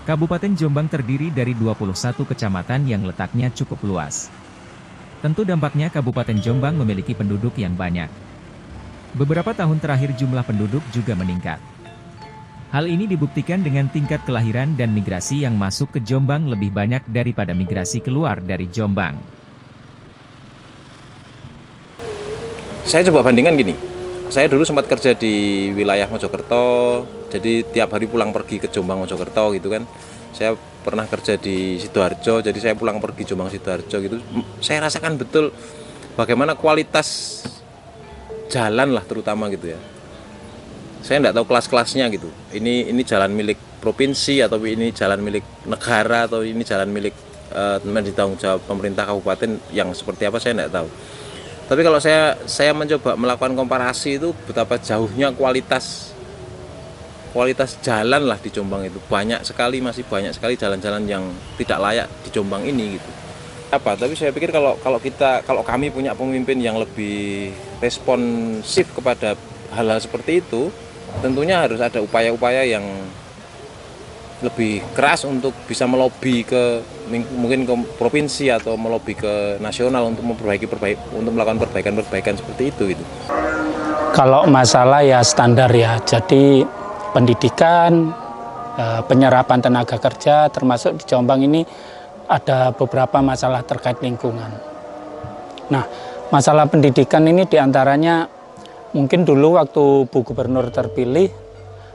Kabupaten Jombang terdiri dari 21 kecamatan yang letaknya cukup luas. Tentu dampaknya Kabupaten Jombang memiliki penduduk yang banyak. Beberapa tahun terakhir jumlah penduduk juga meningkat. Hal ini dibuktikan dengan tingkat kelahiran dan migrasi yang masuk ke Jombang lebih banyak daripada migrasi keluar dari Jombang. Saya coba bandingkan gini, saya dulu sempat kerja di wilayah Mojokerto, jadi tiap hari pulang pergi ke Jombang Mojokerto gitu kan. Saya pernah kerja di Sidoarjo, jadi saya pulang pergi Jombang Sidoarjo gitu. Saya rasakan betul bagaimana kualitas jalan lah terutama gitu ya. Saya nggak tahu kelas-kelasnya gitu. Ini jalan milik provinsi atau ini jalan milik negara atau ini jalan milik ditanggung jawab pemerintah kabupaten yang seperti apa saya nggak tahu. Tapi kalau saya mencoba melakukan komparasi itu betapa jauhnya kualitas jalan lah di Jombang itu. Masih banyak sekali jalan-jalan yang tidak layak di Jombang ini gitu. Tapi saya pikir kalau kami punya pemimpin yang lebih responsif kepada hal-hal seperti itu, tentunya harus ada upaya-upaya yang lebih keras untuk bisa melobi mungkin ke provinsi atau melobi ke nasional untuk untuk melakukan perbaikan seperti itu gitu. Kalau masalah ya standar ya, jadi pendidikan, penyerapan tenaga kerja termasuk di Jombang ini ada beberapa masalah terkait lingkungan. Nah, masalah pendidikan ini diantaranya mungkin dulu waktu Bu Gubernur terpilih,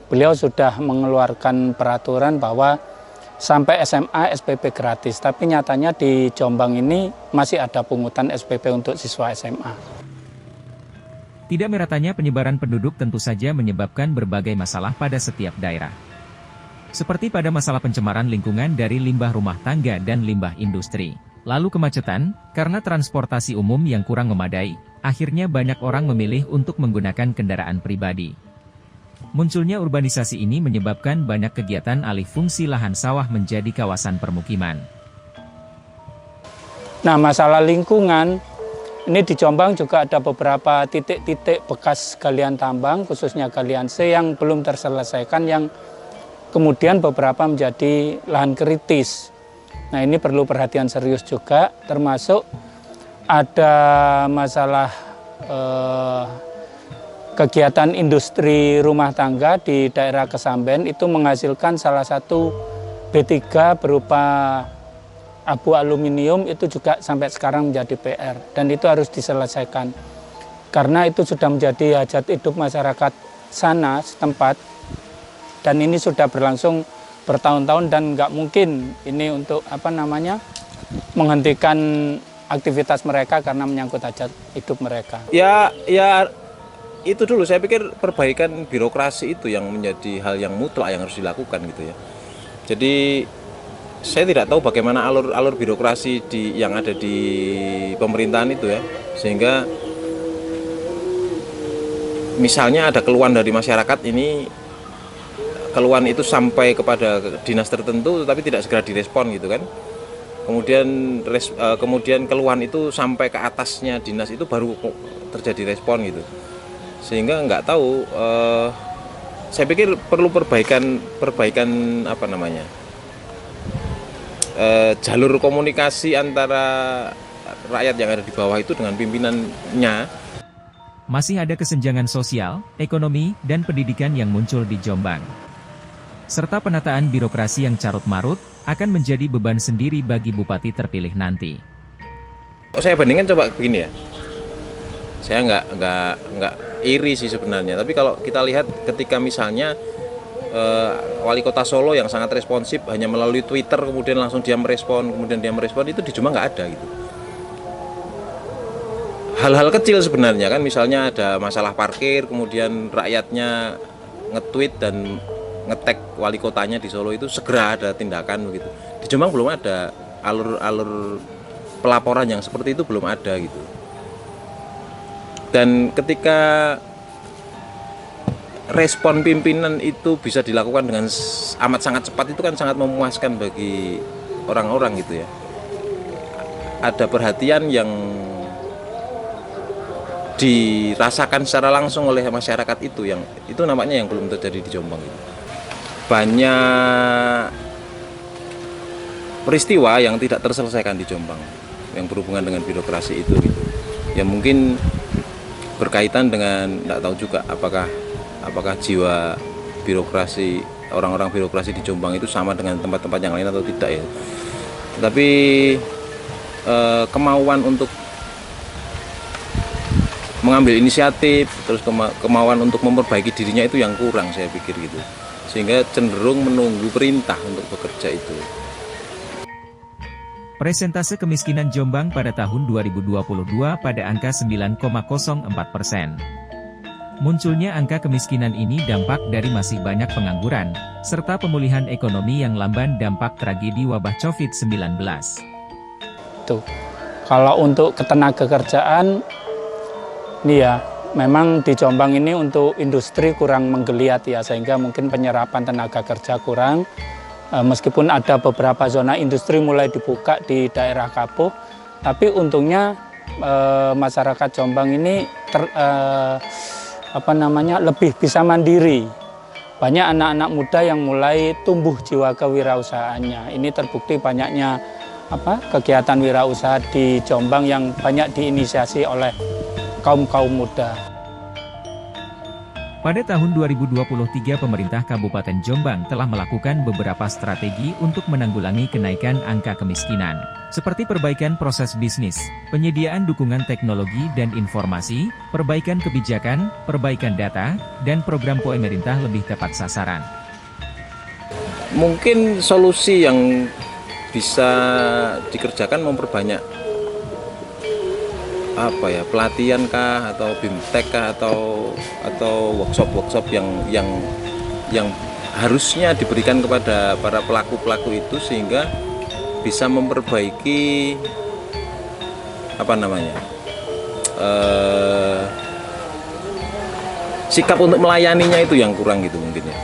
beliau sudah mengeluarkan peraturan bahwa sampai SMA SPP gratis, tapi nyatanya di Jombang ini masih ada pungutan SPP untuk siswa SMA. Tidak meratanya penyebaran penduduk tentu saja menyebabkan berbagai masalah pada setiap daerah. Seperti pada masalah pencemaran lingkungan dari limbah rumah tangga dan limbah industri. Lalu kemacetan, karena transportasi umum yang kurang memadai, akhirnya banyak orang memilih untuk menggunakan kendaraan pribadi. Munculnya urbanisasi ini menyebabkan banyak kegiatan alih fungsi lahan sawah menjadi kawasan permukiman. Nah, masalah lingkungan, ini di Jombang juga ada beberapa titik-titik bekas galian tambang, khususnya galian C yang belum terselesaikan, yang kemudian beberapa menjadi lahan kritis. Nah, ini perlu perhatian serius juga, termasuk ada masalah kegiatan industri rumah tangga di daerah Kesamben itu menghasilkan salah satu B3 berupa abu aluminium, itu juga sampai sekarang menjadi PR dan itu harus diselesaikan karena itu sudah menjadi hajat hidup masyarakat sana setempat dan ini sudah berlangsung bertahun-tahun dan nggak mungkin ini untuk menghentikan aktivitas mereka karena menyangkut hajat hidup mereka. Ya itu dulu saya pikir perbaikan birokrasi itu yang menjadi hal yang mutlak yang harus dilakukan gitu ya. Jadi saya tidak tahu bagaimana alur birokrasi yang ada di pemerintahan itu ya, sehingga misalnya ada keluhan dari masyarakat ini, keluhan itu sampai kepada dinas tertentu tapi tidak segera direspon gitu kan. Kemudian keluhan itu sampai ke atasnya dinas itu baru terjadi respon gitu. Sehingga nggak tahu, saya pikir perlu perbaikan jalur komunikasi antara rakyat yang ada di bawah itu dengan pimpinannya. Masih ada kesenjangan sosial, ekonomi, dan pendidikan yang muncul di Jombang. Serta penataan birokrasi yang carut-marut, akan menjadi beban sendiri bagi bupati terpilih nanti. Saya bandingkan coba begini ya. Saya nggak iri sih sebenarnya, tapi kalau kita lihat ketika misalnya wali kota Solo yang sangat responsif hanya melalui Twitter kemudian langsung dia merespon itu di Jombang nggak ada gitu. Hal-hal kecil sebenarnya kan, misalnya ada masalah parkir kemudian rakyatnya nge-tweet dan nge-tag wali kotanya di Solo, itu segera ada tindakan begitu. Di Jombang belum ada alur pelaporan yang seperti itu, belum ada gitu. Dan ketika respon pimpinan itu bisa dilakukan dengan amat sangat cepat, itu kan sangat memuaskan bagi orang-orang gitu ya. Ada perhatian yang dirasakan secara langsung oleh masyarakat itu nampaknya yang belum terjadi di Jombang itu. Banyak peristiwa yang tidak terselesaikan di Jombang yang berhubungan dengan birokrasi itu gitu. Ya mungkin berkaitan dengan, tidak tahu juga apakah jiwa birokrasi, orang-orang birokrasi di Jombang itu sama dengan tempat-tempat yang lain atau tidak ya. Tapi kemauan untuk mengambil inisiatif, terus kemauan untuk memperbaiki dirinya itu yang kurang saya pikir gitu, sehingga cenderung menunggu perintah untuk bekerja itu. Persentase kemiskinan Jombang pada tahun 2022 pada angka 9,04%. Munculnya angka kemiskinan ini dampak dari masih banyak pengangguran, serta pemulihan ekonomi yang lamban dampak tragedi wabah COVID-19. Tuh. Kalau untuk ketenaga kerjaan, ini ya, memang di Jombang ini untuk industri kurang menggeliat ya, sehingga mungkin penyerapan tenaga kerja kurang. Meskipun ada beberapa zona industri mulai dibuka di daerah Kapuh, tapi untungnya masyarakat Jombang ini lebih bisa mandiri. Banyak anak-anak muda yang mulai tumbuh jiwa kewirausahaannya. Ini terbukti banyaknya kegiatan wirausaha di Jombang yang banyak diinisiasi oleh kaum-kaum muda. Pada tahun 2023 pemerintah Kabupaten Jombang telah melakukan beberapa strategi untuk menanggulangi kenaikan angka kemiskinan, seperti perbaikan proses bisnis, penyediaan dukungan teknologi dan informasi, perbaikan kebijakan, perbaikan data, dan program pemerintah lebih tepat sasaran. Mungkin solusi yang bisa dikerjakan memperbanyak pelatihan kah atau bimtek kah atau workshop yang harusnya diberikan kepada para pelaku itu, sehingga bisa memperbaiki sikap untuk melayaninya itu yang kurang gitu mungkin ya.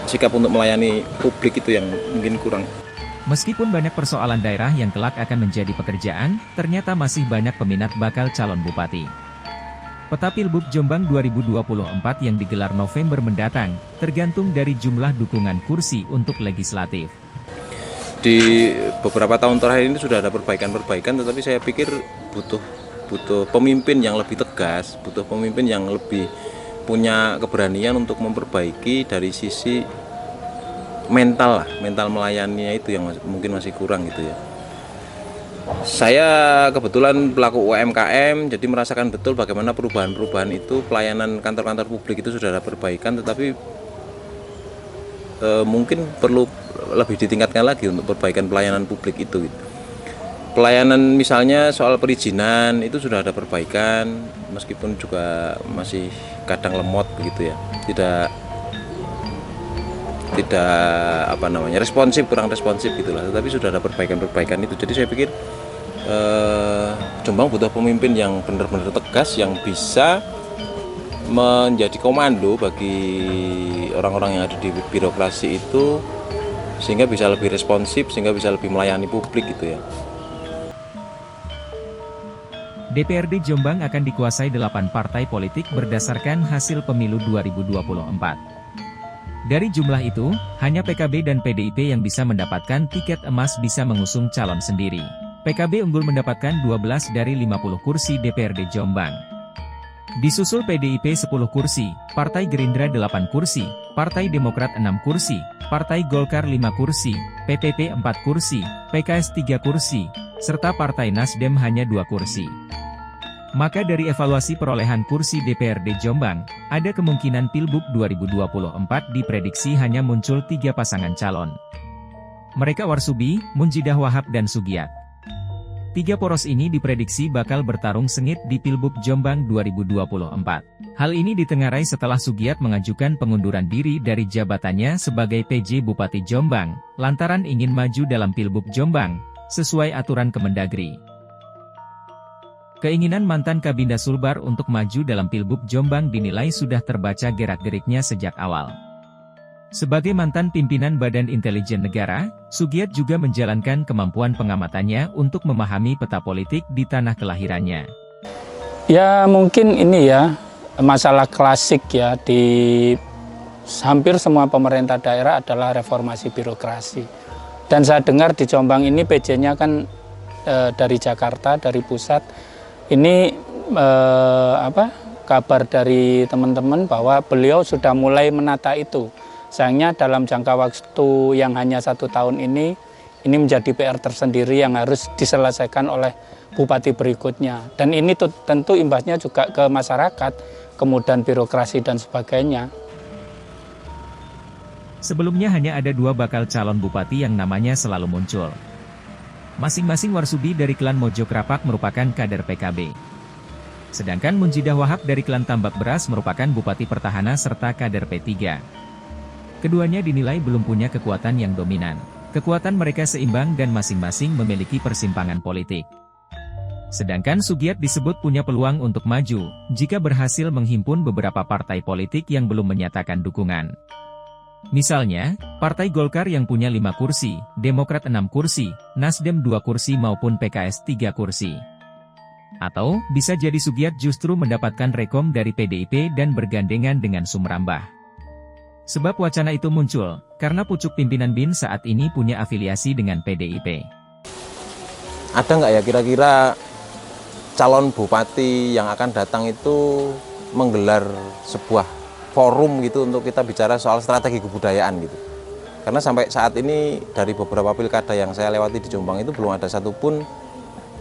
Sikap untuk melayani publik itu yang mungkin kurang. Meskipun banyak persoalan daerah yang kelak akan menjadi pekerjaan, ternyata masih banyak peminat bakal calon bupati. Peta Pilgub Jombang 2024 yang digelar November mendatang, tergantung dari jumlah dukungan kursi untuk legislatif. Di beberapa tahun terakhir ini sudah ada perbaikan, tetapi saya pikir butuh pemimpin yang lebih tegas, butuh pemimpin yang lebih punya keberanian untuk memperbaiki dari sisi mental melayaninya itu yang mungkin masih kurang gitu ya. Saya kebetulan pelaku UMKM, jadi merasakan betul bagaimana perubahan itu, pelayanan kantor-kantor publik itu sudah ada perbaikan, tetapi mungkin perlu lebih ditingkatkan lagi untuk perbaikan pelayanan publik itu gitu. Pelayanan misalnya soal perizinan itu sudah ada perbaikan, meskipun juga masih kadang lemot begitu ya, tidak kurang responsif gitulah, tetapi sudah ada perbaikan itu. Jadi saya pikir Jombang butuh pemimpin yang benar-benar tegas, yang bisa menjadi komando bagi orang-orang yang ada di birokrasi itu, sehingga bisa lebih responsif, sehingga bisa lebih melayani publik gitu ya. DPRD Jombang akan dikuasai 8 partai politik berdasarkan hasil pemilu 2024. Dari jumlah itu, hanya PKB dan PDIP yang bisa mendapatkan tiket emas bisa mengusung calon sendiri. PKB unggul mendapatkan 12 dari 50 kursi DPRD Jombang. Disusul PDIP 10 kursi, Partai Gerindra 8 kursi, Partai Demokrat 6 kursi, Partai Golkar 5 kursi, PPP 4 kursi, PKS 3 kursi, serta Partai Nasdem hanya 2 kursi. Maka dari evaluasi perolehan kursi DPRD Jombang, ada kemungkinan Pilgub 2024 diprediksi hanya muncul 3 pasangan calon. Mereka Warsudi, Munjidah Wahab dan Sugiyat. 3 poros ini diprediksi bakal bertarung sengit di Pilgub Jombang 2024. Hal ini ditengarai setelah Sugiyat mengajukan pengunduran diri dari jabatannya sebagai PJ Bupati Jombang, lantaran ingin maju dalam Pilgub Jombang, sesuai aturan Kemendagri. Keinginan mantan Kabinda Sulbar untuk maju dalam Pilgub Jombang dinilai sudah terbaca gerak-geriknya sejak awal. Sebagai mantan pimpinan Badan Intelijen Negara, Sugiyat juga menjalankan kemampuan pengamatannya untuk memahami peta politik di tanah kelahirannya. Ya mungkin ini ya, masalah klasik ya di hampir semua pemerintah daerah adalah reformasi birokrasi. Dan saya dengar di Jombang ini PJ-nya kan dari Jakarta, dari pusat. Ini kabar dari teman-teman bahwa beliau sudah mulai menata itu. Sayangnya dalam jangka waktu yang hanya 1 tahun ini menjadi PR tersendiri yang harus diselesaikan oleh bupati berikutnya. Dan ini tentu imbasnya juga ke masyarakat, kemudian birokrasi dan sebagainya. Sebelumnya hanya ada 2 bakal calon bupati yang namanya selalu muncul. Masing-masing Warsudi dari klan Mojokrapak merupakan kader PKB. Sedangkan Munjidah Wahab dari klan Tambak Beras merupakan bupati Pertahanan serta kader P3. Keduanya dinilai belum punya kekuatan yang dominan. Kekuatan mereka seimbang dan masing-masing memiliki persimpangan politik. Sedangkan Sugiat disebut punya peluang untuk maju, jika berhasil menghimpun beberapa partai politik yang belum menyatakan dukungan. Misalnya, Partai Golkar yang punya 5 kursi, Demokrat 6 kursi, Nasdem 2 kursi maupun PKS 3 kursi. Atau, bisa jadi Sugiat justru mendapatkan rekom dari PDIP dan bergandengan dengan Sumrambah. Sebab wacana itu muncul, karena pucuk pimpinan BIN saat ini punya afiliasi dengan PDIP. Ada nggak ya kira-kira calon bupati yang akan datang itu menggelar sebuah forum gitu untuk kita bicara soal strategi kebudayaan gitu. Karena sampai saat ini dari beberapa pilkada yang saya lewati di Jombang itu belum ada satupun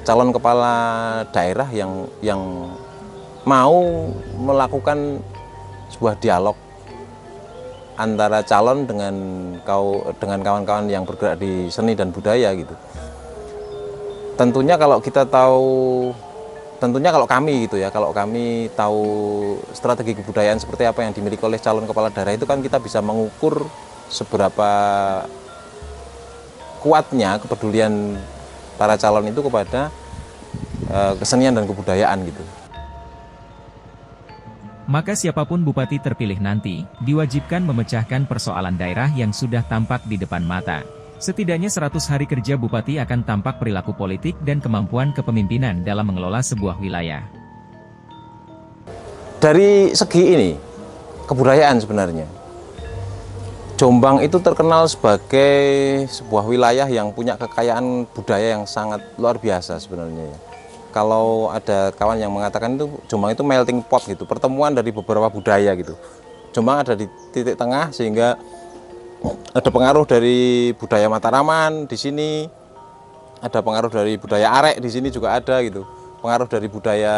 calon kepala daerah yang mau melakukan sebuah dialog antara calon dengan kawan-kawan yang bergerak di seni dan budaya gitu. Tentunya kalau kami gitu ya, kalau kami tahu strategi kebudayaan seperti apa yang dimiliki oleh calon kepala daerah itu kan kita bisa mengukur seberapa kuatnya kepedulian para calon itu kepada kesenian dan kebudayaan gitu. Maka siapapun bupati terpilih nanti, diwajibkan memecahkan persoalan daerah yang sudah tampak di depan mata. Setidaknya 100 hari kerja bupati akan tampak perilaku politik dan kemampuan kepemimpinan dalam mengelola sebuah wilayah. Dari segi ini, kebudayaan sebenarnya. Jombang itu terkenal sebagai sebuah wilayah yang punya kekayaan budaya yang sangat luar biasa sebenarnya. Kalau ada kawan yang mengatakan itu Jombang itu melting pot gitu, pertemuan dari beberapa budaya gitu. Jombang ada di titik tengah sehingga ada pengaruh dari budaya Mataraman di sini, ada pengaruh dari budaya Arek di sini juga ada gitu, pengaruh dari budaya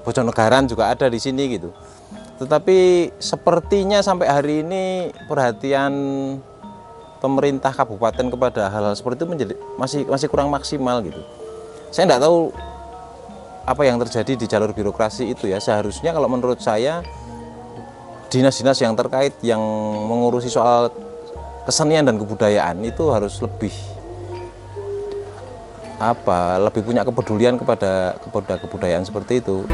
Bojonegaran juga ada di sini gitu. Tetapi sepertinya sampai hari ini perhatian pemerintah kabupaten kepada hal-hal seperti itu masih kurang maksimal gitu. Saya tidak tahu apa yang terjadi di jalur birokrasi itu ya. Seharusnya kalau menurut saya dinas-dinas yang terkait yang mengurusi soal kesenian dan kebudayaan itu harus lebih punya kepedulian kepada kebudayaan seperti itu.